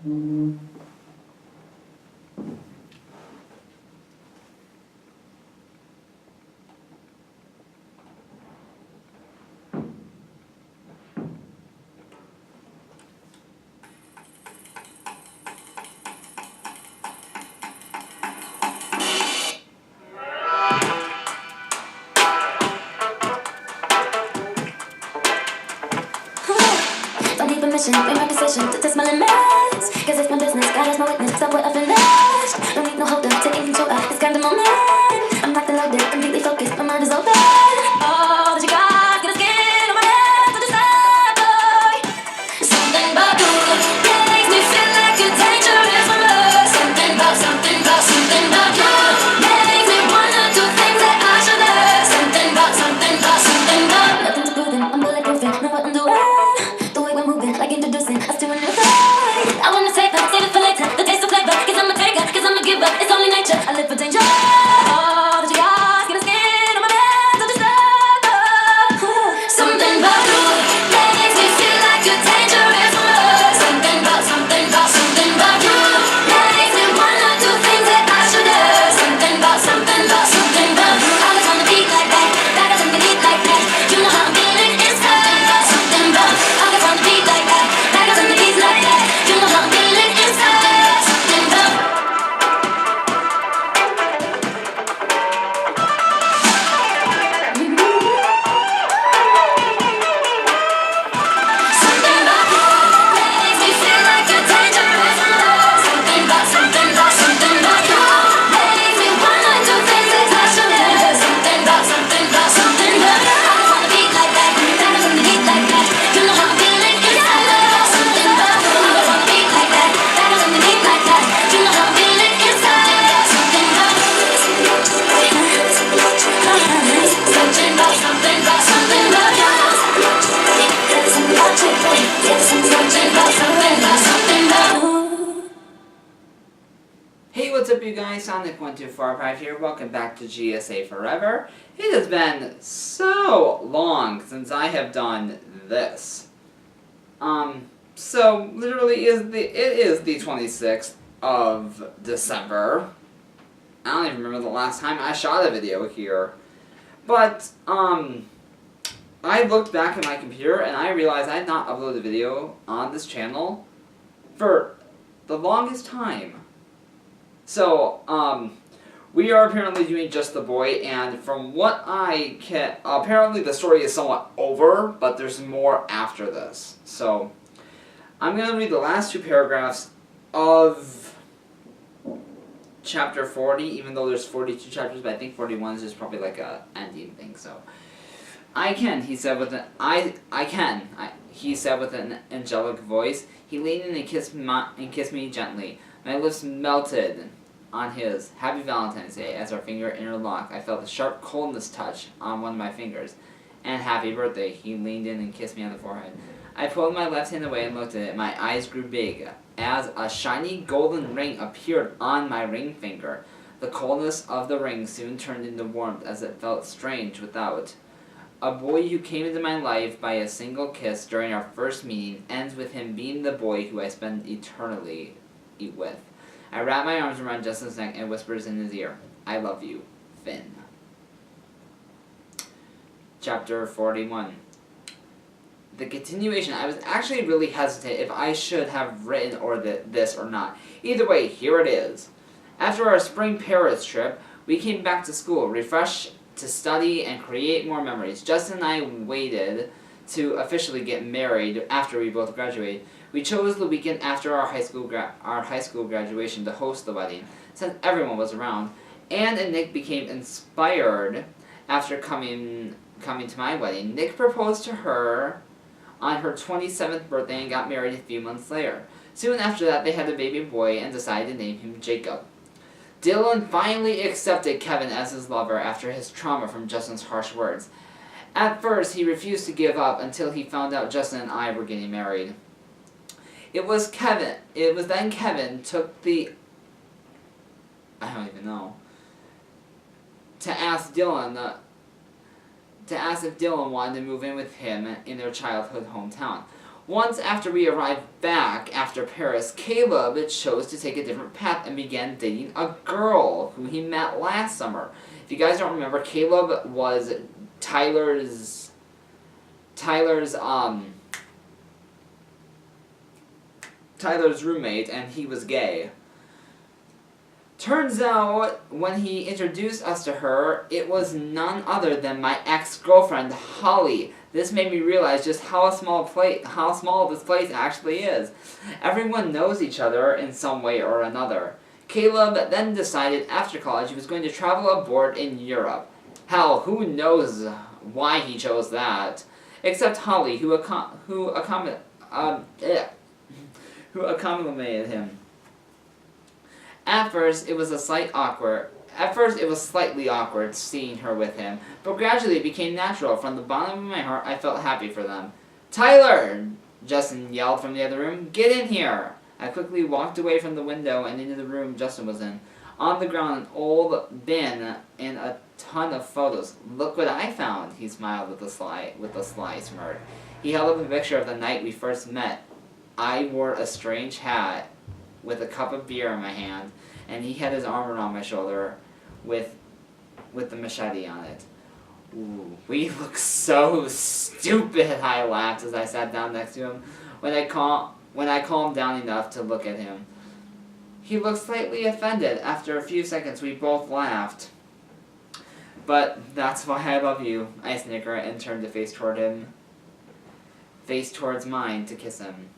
Don't need permission, make my decision to test my limits. Cause it's my business, God is my witness, somewhere up in this. Don't need no holder, taking control of this kind of moment. I'm locked and loaded, completely focused, my mind is open. All that you got, get a skin on my head, so just stop, boy. Something about you makes me feel like you're dangerous for us. Something about you makes me wanna do things that I should have. Something about nothing to prove, I'm bulletproofing, know what I'm doing. Like introducing us to a new thing. I wanna save it for later. The taste of flavor, cause I'm a taker, cause I'm a giver. It's only nature, I live for danger. All that you got, get a skin on my head, so just stop. Something about you makes me feel like you're dangerous for us. Something about you makes me wanna do things that I should have. Something about I just wanna be like that. That doesn't mean eat like that. You know how I'm feeling inside. Something about I just wanna be like that. That doesn't mean eat like that. You know how I'm feeling inside. Something about makes me feel like you're dangerous. Something about you makes me wanna do things that I should have. Something about I just wanna be like that. That doesn't mean eat like that. You know how I'm feeling inside. Something about I just wanna be like that. That doesn't mean eat like that. You know how I'm feeling inside. Something about Hey, what's up you guys, Sonic1245 here, welcome back to GSA Forever. It has been so long since I have done this. So literally it is the 26th of December. I don't even remember the last time I shot a video here. But, I looked back at my computer and I realized I had not uploaded a video on this channel for the longest time. So, we are apparently doing Just the Boy, and from what I can, apparently the story is somewhat over, but there's more after this. So, I'm going to read the last two paragraphs of chapter 40, even though there's 42 chapters, but I think 41 is just probably like a ending thing, so. I can, he said with he said with an angelic voice. He leaned in and kissed me gently. My lips melted on his. Happy Valentine's Day. As our finger interlocked, I felt a sharp coldness touch on one of my fingers. And happy birthday. He leaned in and kissed me on the forehead. I pulled my left hand away and looked at it. My eyes grew big as a shiny golden ring appeared on my ring finger. The coldness of the ring soon turned into warmth as it felt strange without. A boy who came into my life by a single kiss during our first meeting ends with him being the boy who I spend eternally with. I wrap my arms around Justin's neck and whispers in his ear, I love you, Finn. Chapter 41. The continuation. I was actually really hesitant if I should have written this or not. Either way, here it is. After our spring Paris trip, we came back to school, refreshed to study and create more memories. Justin and I waited to officially get married after we both graduated. We chose the weekend after our high school graduation to host the wedding, since everyone was around. Anne and Nick became inspired after coming to my wedding. Nick proposed to her on her 27th birthday and got married a few months later. Soon after that, they had a baby boy and decided to name him Jacob. Dylan finally accepted Kevin as his lover after his trauma from Justin's harsh words. At first, he refused to give up until he found out Justin and I were getting married. It was then Kevin took the... I don't even know. To ask if Dylan wanted to move in with him in their childhood hometown. Once after we arrived back after Paris, Caleb chose to take a different path and began dating a girl who he met last summer. If you guys don't remember, Caleb was Tyler's roommate, and he was gay. Turns out, when he introduced us to her, it was none other than my ex-girlfriend, Holly. This made me realize just how small this place actually is. Everyone knows each other in some way or another. Caleb then decided after college he was going to travel abroad in Europe. Hell, who knows why he chose that? Except Holly, who accommodated him. At first, it was slightly awkward seeing her with him, but gradually it became natural. From the bottom of my heart, I felt happy for them. "Tyler!" Justin yelled from the other room. "Get in here!" I quickly walked away from the window and into the room Justin was in. On the ground, an old bin and a ton of photos. "Look what I found," he smiled with a sly smirk. He held up a picture of the night we first met. I wore a strange hat with a cup of beer in my hand, and he had his arm around my shoulder with the machete on it. "Ooh, we look so stupid," I laughed as I sat down next to him. When I calmed down enough to look at him, he looked slightly offended. After a few seconds, we both laughed. "But that's why I love you," I snickered and turned to face towards mine to kiss him.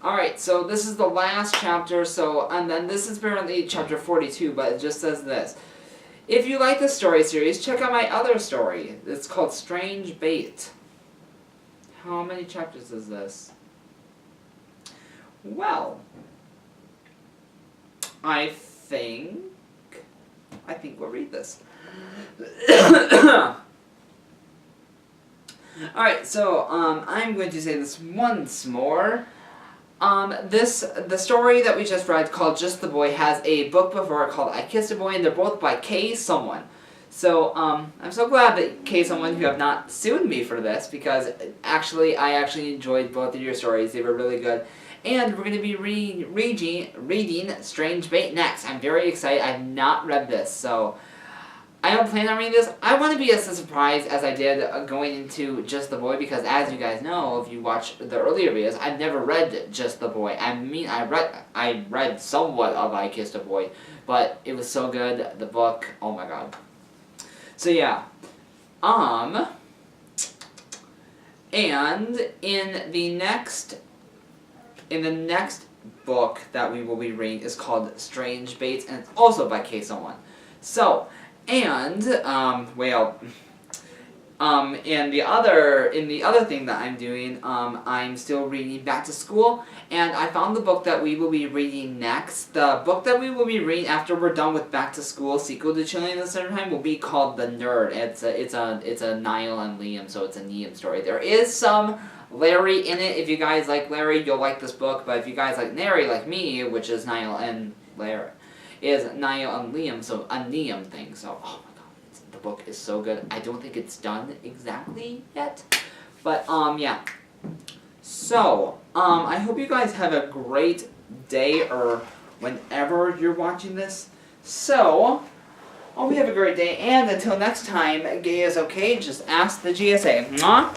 Alright, so this is the last chapter, and then this is apparently chapter 42, but it just says this. If you like this story series, check out my other story. It's called Strange Bait. How many chapters is this? Well, I think we'll read this. Alright, so, I'm going to say this once more. The story that we just read, called Just the Boy, has a book before it called I Kissed a Boy, and they're both by K. Someone. So, I'm so glad that K. Someone, who have not sued me for this, because I actually enjoyed both of your stories. They were really good. And we're going to be reading Strange Bait next. I'm very excited. I've not read this, so I don't plan on reading this. I want to be as surprised as I did going into Just the Boy, because as you guys know, if you watch the earlier videos, I've never read Just the Boy. I mean, I read somewhat of I Kissed a Boy, but it was so good, the book, oh my god. So yeah, and in the next book that we will be reading is called Strange Baits, and it's also by K. Someone. So, and, in the other thing that I'm doing, I'm still reading Back to School, and I found the book that we will be reading next. The book that we will be reading after we're done with Back to School, sequel to Chilling in the Summertime, will be called The Nerd. It's a Niall and Liam, so it's a Liam story. There is some Larry in it. If you guys like Larry, you'll like this book, but if you guys like Larry, like me, which is Niall and Larry, is Niall and Liam, so a Liam thing. So, oh my god, the book is so good. I don't think it's done exactly yet, but yeah. So, I hope you guys have a great day, or whenever you're watching this. So, hope you have a great day, and until next time, gay is okay, just ask the GSA. Mwah!